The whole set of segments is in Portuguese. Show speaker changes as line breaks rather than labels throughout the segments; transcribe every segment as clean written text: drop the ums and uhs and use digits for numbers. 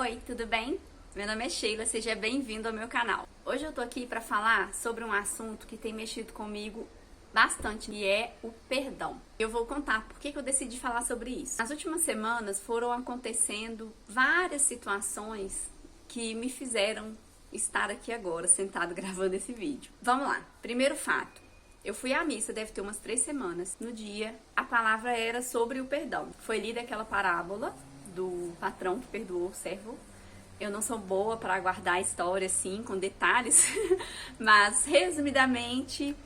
Oi, tudo bem? Meu nome é Sheila, seja bem-vindo ao meu canal. Hoje eu tô aqui para falar sobre um assunto que tem mexido comigo bastante, e é o perdão. Eu vou contar por que eu decidi falar sobre isso. Nas últimas semanas foram acontecendo várias situações que me fizeram estar aqui agora, sentado gravando esse vídeo. Vamos lá, primeiro fato. Eu fui à missa, deve ter umas 3 semanas. No dia, a palavra era sobre o perdão. Foi lida aquela parábola do patrão que perdoou o servo. Eu não sou boa para guardar a história assim, com detalhes, mas resumidamente,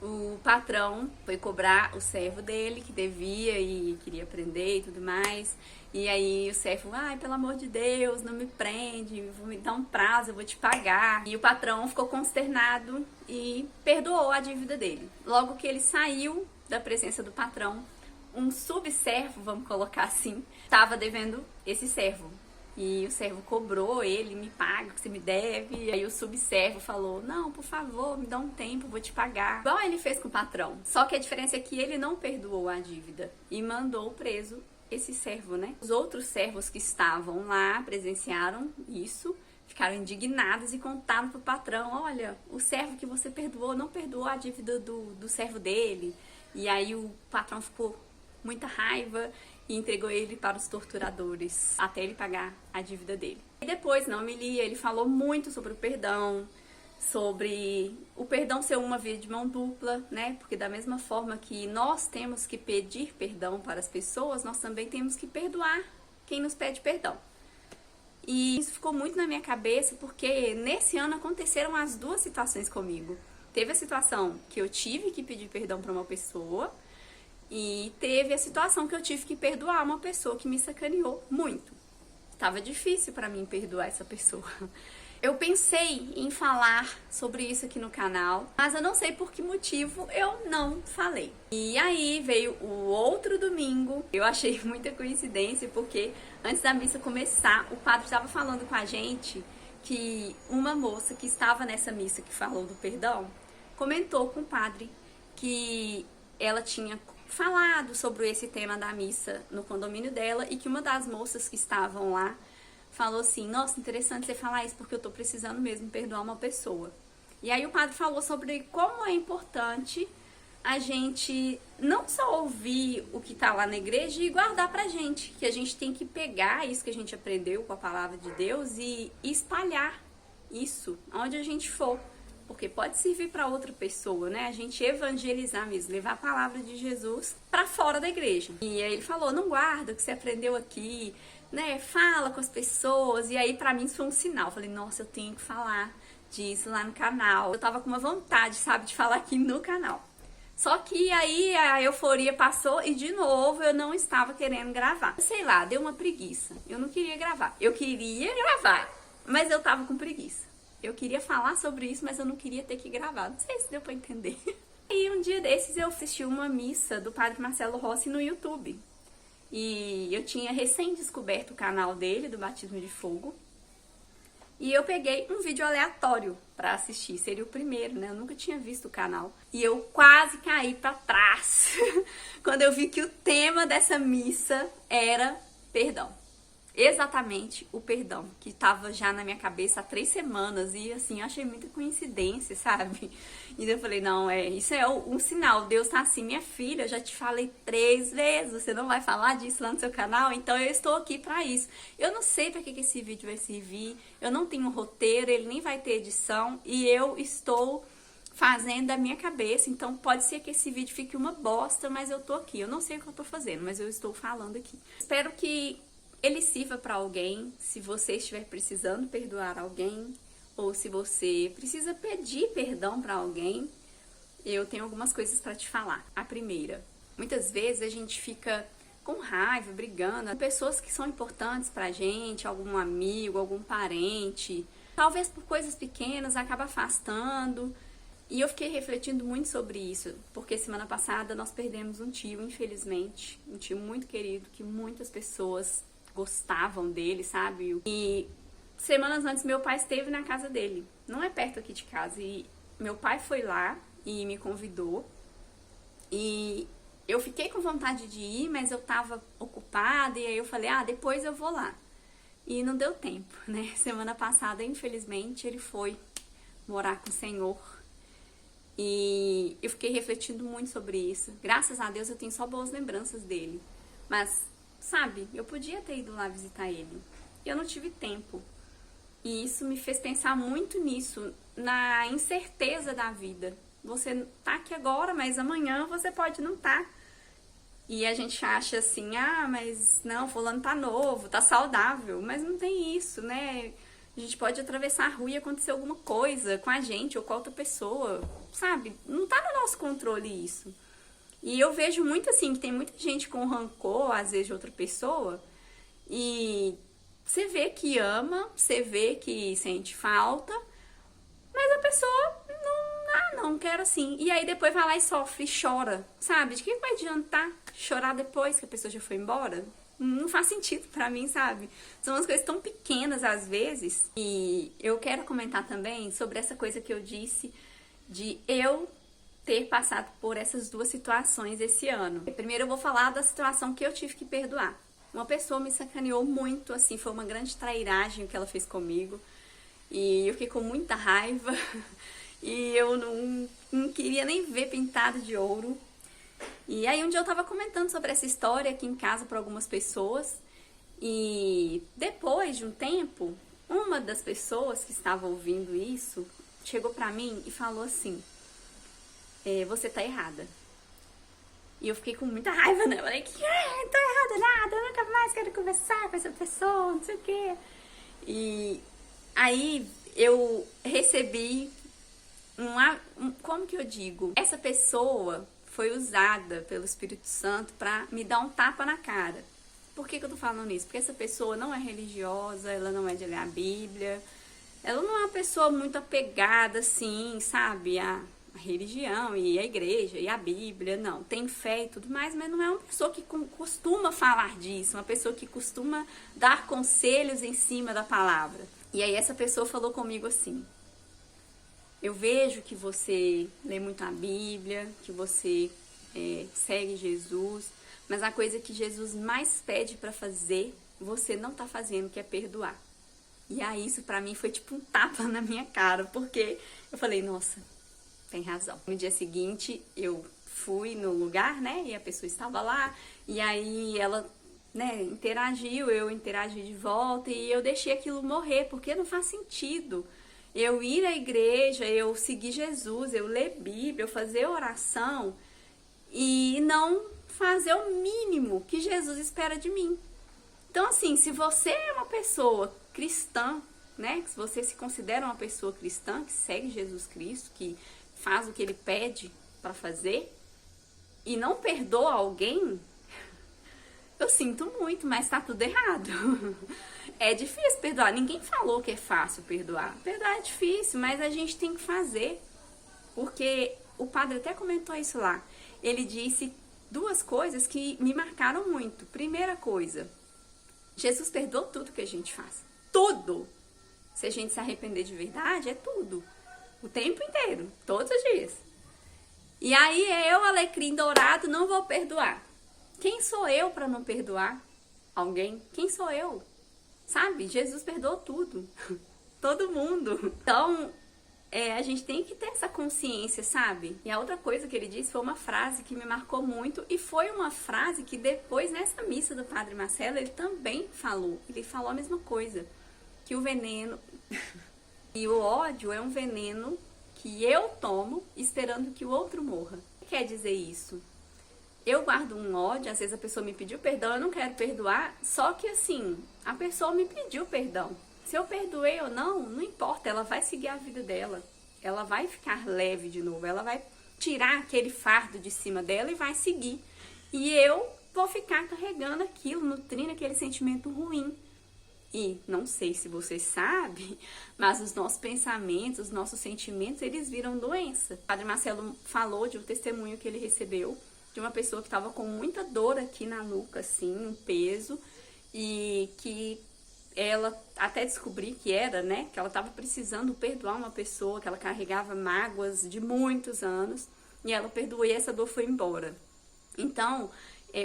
o patrão foi cobrar o servo dele, que devia e queria prender e tudo mais. E aí o servo, ai, pelo amor de Deus, não me prende, vou me dar um prazo, eu vou te pagar. E o patrão ficou consternado e perdoou a dívida dele. Logo que ele saiu da presença do patrão, um subservo, vamos colocar assim, estava devendo esse servo. E o servo cobrou ele, me paga o que você me deve. E aí o subservo falou, não, por favor, me dá um tempo, vou te pagar. Igual ele fez com o patrão. Só que a diferença é que ele não perdoou a dívida e mandou preso esse servo, né? Os outros servos que estavam lá presenciaram isso, ficaram indignados e contaram pro patrão, olha, o servo que você perdoou não perdoou a dívida do servo dele. E aí o patrão ficou muita raiva e entregou ele para os torturadores até ele pagar a dívida dele. E depois, na homilia, ele falou muito sobre o perdão, sobre o perdão ser uma via de mão dupla, né? Porque da mesma forma que nós temos que pedir perdão para as pessoas, nós também temos que perdoar quem nos pede perdão. E isso ficou muito na minha cabeça porque nesse ano aconteceram as duas situações comigo. Teve a situação que eu tive que pedir perdão para uma pessoa, e teve a situação que eu tive que perdoar uma pessoa que me sacaneou muito. Tava difícil pra mim perdoar essa pessoa. Eu pensei em falar sobre isso aqui no canal, mas eu não sei por que motivo eu não falei. E aí veio o outro domingo, eu achei muita coincidência, porque antes da missa começar, o padre estava falando com a gente que uma moça que estava nessa missa que falou do perdão, comentou com o padre que ela tinha falado sobre esse tema da missa no condomínio dela e que uma das moças que estavam lá falou assim, nossa, interessante você falar isso porque eu tô precisando mesmo perdoar uma pessoa. E aí o padre falou sobre como é importante a gente não só ouvir o que tá lá na igreja e guardar pra gente, que a gente tem que pegar isso que a gente aprendeu com a palavra de Deus e espalhar isso onde a gente for. Porque pode servir para outra pessoa, né? A gente evangelizar mesmo, levar a palavra de Jesus para fora da igreja. E aí ele falou, não guarda o que você aprendeu aqui, né? Fala com as pessoas. E aí para mim isso foi um sinal. Eu falei, nossa, eu tenho que falar disso lá no canal. Eu tava com uma vontade, sabe, de falar aqui no canal. Só que aí a euforia passou e de novo eu não estava querendo gravar. Sei lá, deu uma preguiça. Eu não queria gravar. Eu queria gravar, mas eu tava com preguiça. Eu queria falar sobre isso, mas eu não queria ter que gravar. Não sei se deu pra entender. E um dia desses eu assisti uma missa do Padre Marcelo Rossi no YouTube. E eu tinha recém-descoberto o canal dele, do Batismo de Fogo. E eu peguei um vídeo aleatório pra assistir. Seria o primeiro, né? Eu nunca tinha visto o canal. E eu quase caí pra trás quando eu vi que o tema dessa missa era perdão. Exatamente o perdão, que tava já na minha cabeça há 3 semanas, e assim, eu achei muita coincidência, sabe? E eu falei, não, isso é um sinal, Deus tá assim, minha filha, eu já te falei 3 vezes, você não vai falar disso lá no seu canal, então eu estou aqui pra isso. Eu não sei pra que esse vídeo vai servir, eu não tenho um roteiro, ele nem vai ter edição, e eu estou fazendo da minha cabeça, então pode ser que esse vídeo fique uma bosta, mas eu tô aqui, eu não sei o que eu tô fazendo, mas eu estou falando aqui. Espero que ele sirva para alguém, se você estiver precisando perdoar alguém, ou se você precisa pedir perdão para alguém, eu tenho algumas coisas para te falar. A primeira, muitas vezes a gente fica com raiva, brigando com pessoas que são importantes pra gente, algum amigo, algum parente, talvez por coisas pequenas acaba afastando. E eu fiquei refletindo muito sobre isso, porque semana passada nós perdemos um tio, infelizmente, um tio muito querido, que muitas pessoas gostavam dele, sabe? E semanas antes meu pai esteve na casa dele, não é perto aqui de casa, e meu pai foi lá e me convidou, e eu fiquei com vontade de ir, mas eu tava ocupada, e aí eu falei, depois eu vou lá. e não deu tempo, né? Semana passada, infelizmente, ele foi morar com o Senhor. E eu fiquei refletindo muito sobre isso. Graças a Deus eu tenho só boas lembranças dele. Mas, sabe, eu podia ter ido lá visitar ele. E eu não tive tempo. E isso me fez pensar muito nisso, na incerteza da vida. Você tá aqui agora, mas amanhã você pode não tá. E a gente acha assim, ah, mas não, fulano tá novo, tá saudável. Mas não tem isso, né? A gente pode atravessar a rua e acontecer alguma coisa com a gente ou com a outra pessoa, sabe? Não tá no nosso controle isso. E eu vejo muito assim, que tem muita gente com rancor, às vezes, de outra pessoa. E você vê que ama, você vê que sente falta, mas a pessoa não quero assim. E aí depois vai lá e sofre, e chora, sabe? De que vai adiantar chorar depois que a pessoa já foi embora? Não faz sentido pra mim, sabe? São umas coisas tão pequenas às vezes. E eu quero comentar também sobre essa coisa que eu disse de eu ter passado por essas duas situações esse ano. Primeiro eu vou falar da situação que eu tive que perdoar. Uma pessoa me sacaneou muito, assim, foi uma grande trairagem o que ela fez comigo. E eu fiquei com muita raiva. E eu não queria nem ver pintado de ouro. E aí um dia eu tava comentando sobre essa história aqui em casa para algumas pessoas. E depois de um tempo, uma das pessoas que estava ouvindo isso chegou pra mim e falou assim: você tá errada. E eu fiquei com muita raiva, né? Eu falei, não tô errada nada, eu nunca mais quero conversar com essa pessoa, não sei o quê. E aí eu recebi como que eu digo? Essa pessoa foi usada pelo Espírito Santo pra me dar um tapa na cara. Por que eu tô falando isso? Porque essa pessoa não é religiosa, ela não é de ler a Bíblia, ela não é uma pessoa muito apegada, assim, sabe, a religião e a igreja e a Bíblia, não, tem fé e tudo mais, mas não é uma pessoa que costuma falar disso, uma pessoa que costuma dar conselhos em cima da palavra. E aí essa pessoa falou comigo assim: eu vejo que você lê muito a Bíblia, que você segue Jesus, mas a coisa que Jesus mais pede pra fazer, você não tá fazendo, que é perdoar. E aí isso pra mim foi tipo um tapa na minha cara, porque eu falei, nossa, tem razão. No dia seguinte eu fui no lugar, né, e a pessoa estava lá, e aí ela, né, interagiu, eu interagi de volta, e eu deixei aquilo morrer, porque não faz sentido eu ir à igreja, eu seguir Jesus, eu ler Bíblia, eu fazer oração e não fazer o mínimo que Jesus espera de mim. Então, assim, se você é uma pessoa cristã, né, se você se considera uma pessoa cristã, que segue Jesus Cristo, que faz o que ele pede para fazer e não perdoa alguém, eu sinto muito, mas tá tudo errado. É difícil perdoar. Ninguém falou que é fácil perdoar. Perdoar é difícil, mas a gente tem que fazer. Porque o padre até comentou isso lá. Ele disse duas coisas que me marcaram muito. Primeira coisa, Jesus perdoa tudo que a gente faz. Tudo! Se a gente se arrepender de verdade, é tudo. O tempo inteiro, todos os dias. E aí eu, alecrim dourado, não vou perdoar. Quem sou eu para não perdoar alguém? Quem sou eu? Sabe? Jesus perdoou tudo. Todo mundo. Então, a gente tem que ter essa consciência, sabe? E a outra coisa que ele disse foi uma frase que me marcou muito. E foi uma frase que depois, nessa missa do Padre Marcelo, ele também falou. Ele falou a mesma coisa. Que o veneno... e o ódio é um veneno que eu tomo esperando que o outro morra. O que quer dizer isso? Eu guardo um ódio, às vezes a pessoa me pediu perdão, eu não quero perdoar, só que assim, a pessoa me pediu perdão. Se eu perdoei ou não, não importa, ela vai seguir a vida dela. Ela vai ficar leve de novo, ela vai tirar aquele fardo de cima dela e vai seguir. E eu vou ficar carregando aquilo, nutrindo aquele sentimento ruim. E não sei se você sabe, mas os nossos pensamentos, os nossos sentimentos, eles viram doença. O Padre Marcelo falou de um testemunho que ele recebeu de uma pessoa que estava com muita dor aqui na nuca, assim, um peso, e que ela até descobri que era, né, que ela estava precisando perdoar uma pessoa, que ela carregava mágoas de muitos anos, e ela perdoou e essa dor foi embora. Então,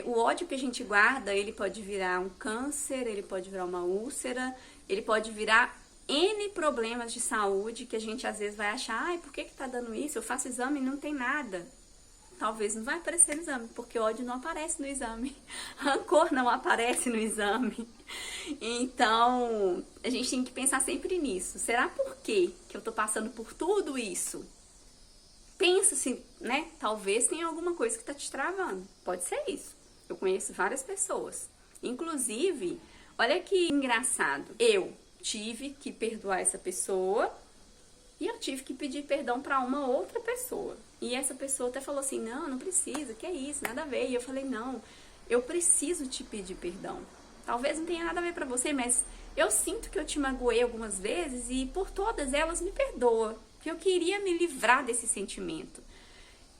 O ódio que a gente guarda, ele pode virar um câncer, ele pode virar uma úlcera, ele pode virar N problemas de saúde que a gente às vezes vai achar, ai, por que tá dando isso? Eu faço exame e não tem nada. Talvez não vai aparecer no exame, porque ódio não aparece no exame. Rancor não aparece no exame. Então, a gente tem que pensar sempre nisso. Será por quê que eu tô passando por tudo isso? Pensa assim, né? Talvez tenha alguma coisa que tá te travando. Pode ser isso. Eu conheço várias pessoas. Inclusive, olha que engraçado. Eu tive que perdoar essa pessoa e eu tive que pedir perdão para uma outra pessoa. E essa pessoa até falou assim, não precisa, que é isso, nada a ver. E eu falei, não, eu preciso te pedir perdão. Talvez não tenha nada a ver para você, mas eu sinto que eu te magoei algumas vezes e por todas elas me perdoa. Que eu queria me livrar desse sentimento.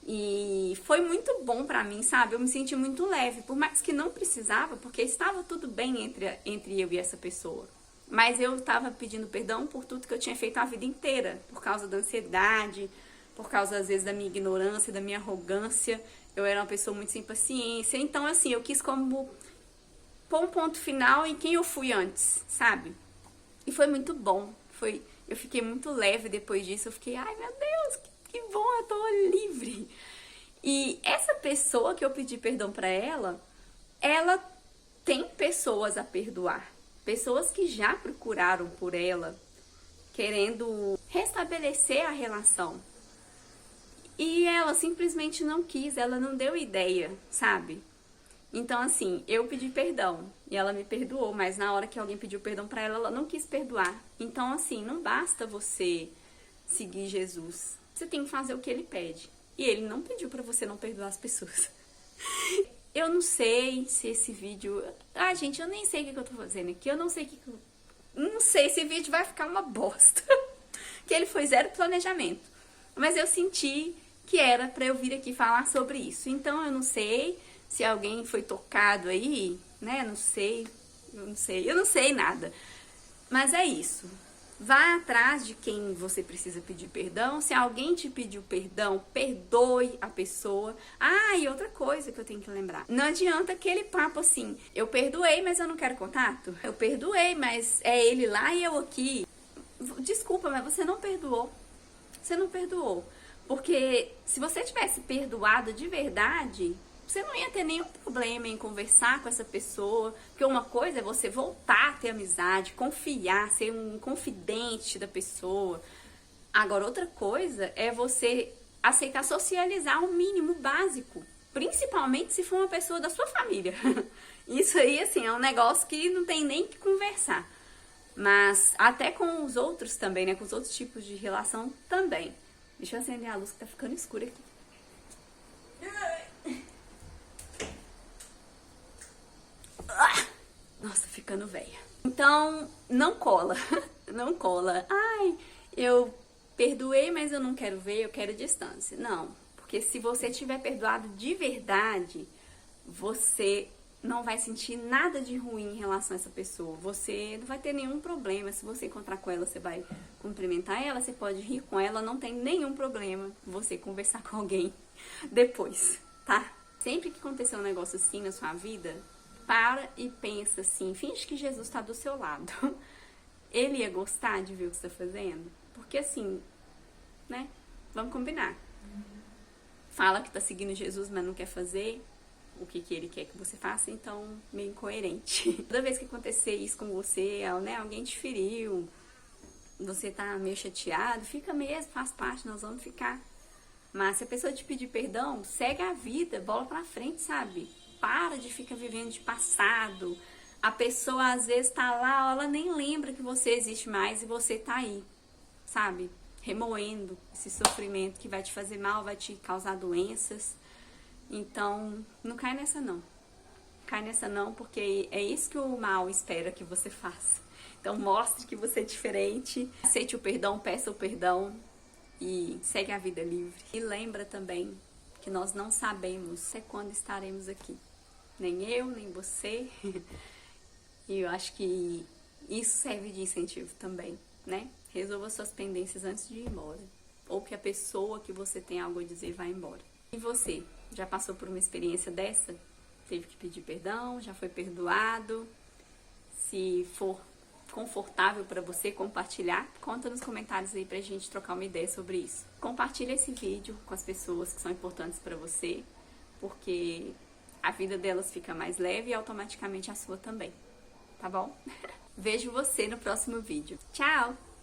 E foi muito bom pra mim, sabe? Eu me senti muito leve, por mais que não precisava, porque estava tudo bem entre eu e essa pessoa. Mas eu estava pedindo perdão por tudo que eu tinha feito a vida inteira, por causa da ansiedade, por causa, às vezes, da minha ignorância, da minha arrogância. Eu era uma pessoa muito sem paciência. Então, assim, eu quis como pôr um ponto final em quem eu fui antes, sabe? E foi muito bom. Eu fiquei muito leve depois disso. Eu fiquei, ai, meu Deus, que bom, eu tô livre. E essa pessoa que eu pedi perdão pra ela tem pessoas a perdoar. Pessoas que já procuraram por ela, querendo restabelecer a relação. E ela simplesmente não quis, ela não deu ideia, sabe? Então, assim, eu pedi perdão e ela me perdoou, mas na hora que alguém pediu perdão pra ela, ela não quis perdoar. Então, assim, não basta você seguir Jesus. Você tem que fazer o que ele pede. E ele não pediu pra você não perdoar as pessoas. Eu não sei se esse vídeo... Ah, gente, eu nem sei o que eu tô fazendo aqui. Eu não sei o que eu... Não sei, esse vídeo vai ficar uma bosta. Que ele foi zero planejamento. Mas eu senti que era pra eu vir aqui falar sobre isso. Então, eu não sei se alguém foi tocado aí, né? Eu não sei nada. Mas é isso. Vá atrás de quem você precisa pedir perdão. Se alguém te pediu perdão, perdoe a pessoa. Ah, e outra coisa que eu tenho que lembrar. Não adianta aquele papo assim, eu perdoei, mas eu não quero contato. Eu perdoei, mas é ele lá e eu aqui. Desculpa, mas você não perdoou. Você não perdoou. Porque se você tivesse perdoado de verdade, você não ia ter nenhum problema em conversar com essa pessoa, porque uma coisa é você voltar a ter amizade, confiar, ser um confidente da pessoa. Agora, outra coisa é você aceitar socializar o mínimo básico, principalmente se for uma pessoa da sua família. Isso aí, assim, é um negócio que não tem nem que conversar. Mas até com os outros também, né, com os outros tipos de relação também. Deixa eu acender a luz que tá ficando escura aqui. Nossa, ficando velha. Então, não cola. Não cola. Ai, eu perdoei, mas eu não quero ver, eu quero distância. Não, porque se você tiver perdoado de verdade, você não vai sentir nada de ruim em relação a essa pessoa. Você não vai ter nenhum problema. Se você encontrar com ela, você vai cumprimentar ela, você pode rir com ela, não tem nenhum problema você conversar com alguém depois, tá? Sempre que acontecer um negócio assim na sua vida, para e pensa assim, finge que Jesus está do seu lado. Ele ia gostar de ver o que você está fazendo? Porque assim, né? Vamos combinar. Fala que está seguindo Jesus, mas não quer fazer o que ele quer que você faça, então meio incoerente. Toda vez que acontecer isso com você, né, alguém te feriu, você tá meio chateado, fica mesmo, faz parte, nós vamos ficar. Mas se a pessoa te pedir perdão, segue a vida, bola pra frente, sabe? Para de ficar vivendo de passado. A pessoa às vezes tá lá, ela nem lembra que você existe mais e você tá aí, sabe? Remoendo esse sofrimento que vai te fazer mal, vai te causar doenças. Então, não cai nessa não. Cai nessa não, porque é isso que o mal espera que você faça. Então, mostre que você é diferente, aceite o perdão, peça o perdão e segue a vida livre. E lembra também que nós não sabemos até quando estaremos aqui. Nem eu, nem você. E eu acho que isso serve de incentivo também, né? Resolva suas pendências antes de ir embora. Ou que a pessoa que você tem algo a dizer vá embora. E você, já passou por uma experiência dessa? teve que pedir perdão, já foi perdoado. Se for confortável para você compartilhar, conta nos comentários aí pra gente trocar uma ideia sobre isso. Compartilha esse vídeo com as pessoas que são importantes para você, porque a vida delas fica mais leve e automaticamente a sua também, tá bom? Vejo você no próximo vídeo. Tchau!